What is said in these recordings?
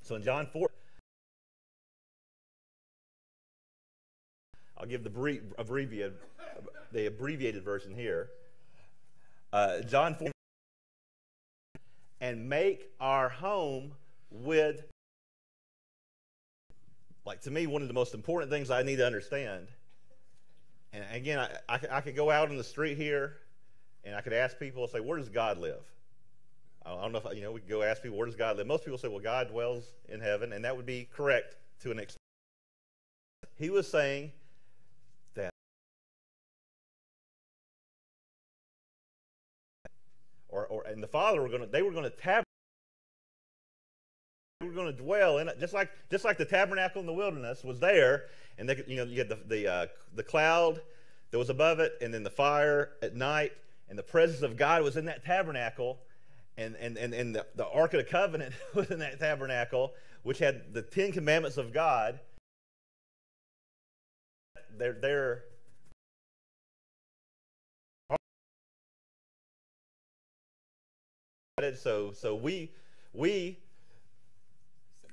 So in John 4, I'll give the abbreviated version here. John 4, and make our home with, like, to me, one of the most important things I need to understand. And again, I could go out on the street here, and I could ask people, say, where does God live? I don't know if, we could go ask people, where does God live? Most people say, well, God dwells in heaven, and that would be correct to an extent. He was saying that, and the Father were going to dwell in it, just like the tabernacle in the wilderness was there, and you had the cloud that was above it, and then the fire at night, and the presence of God was in that tabernacle, and the Ark of the Covenant was in that tabernacle, which had the 10 Commandments of God. They're so we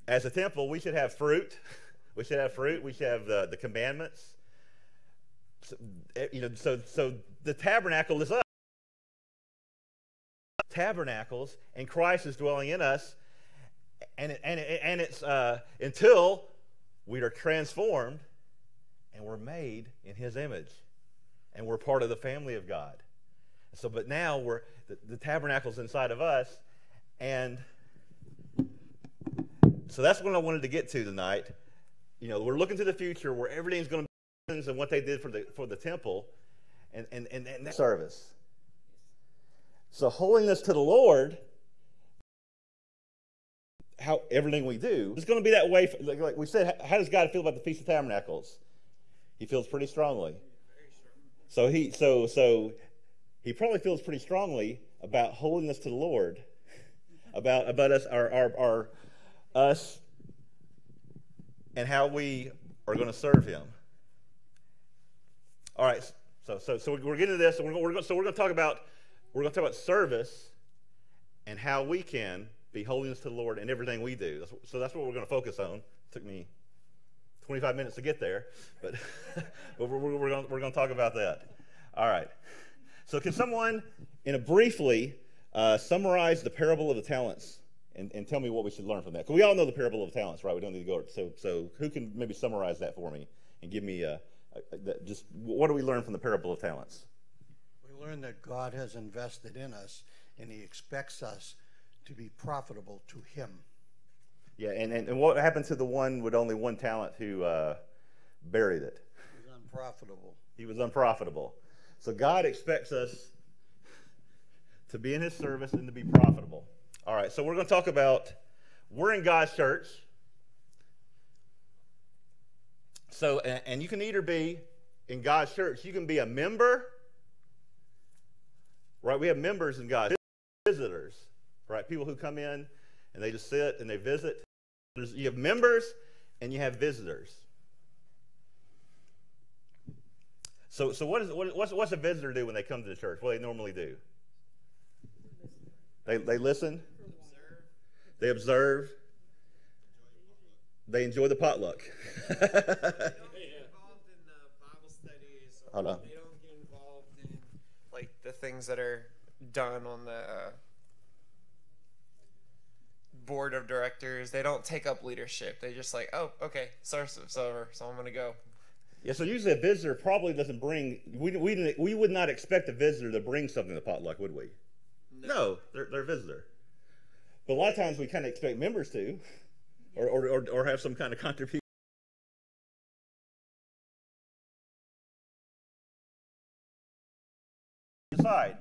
as a temple, we should have fruit. We should have fruit. We should have the commandments. So the tabernacle is us. Tabernacles, and Christ is dwelling in us, and it's until we are transformed, and we're made in His image, and we're part of the family of God. So, but now the tabernacle's inside of us, and so that's what I wanted to get to tonight. We're looking to the future where everything's going to be and what they did for the temple, and that service. So holiness to the Lord, how everything we do is going to be that way. Like we said, how does God feel about the Feast of Tabernacles? He feels pretty strongly. So he probably feels pretty strongly about holiness to the Lord, about us, our us, and how we are going to serve Him. All right, so we're getting to this, and we're going to talk about service and how we can be holiness to the Lord in everything we do. So that's what we're going to focus on. It took me 25 minutes to get there, but we're going to talk about that. All right. So can someone, briefly, summarize the parable of the talents and tell me what we should learn from that? Because we all know the parable of the talents, right? We don't need to go. So who can maybe summarize that for me and give me just what do we learn from the parable of talents? We learn that God has invested in us, and He expects us to be profitable to Him. Yeah, and what happened to the one with only one talent who buried it? He was unprofitable. He was unprofitable. So God expects us to be in His service and to be profitable. All right, so we're going to talk about, we're in God's church. So, and you can either be in God's church, you can be a member, right? We have members in God, visitors, right? People who come in and they just sit and they visit. You have members and you have visitors. So what's a visitor do when they come to the church? What do they normally do? They listen. They observe. They enjoy the potluck. They don't get involved in the Bible studies. Or they don't get involved in like the things that are done on the board of directors. They don't take up leadership. They just like, oh, okay, service is over, so I'm gonna go. Yeah, so usually a visitor probably doesn't bring. We would not expect a visitor to bring something to the potluck, would we? No, they're a visitor. But a lot of times we kind of expect members to, or have some kind of contribution. Decide.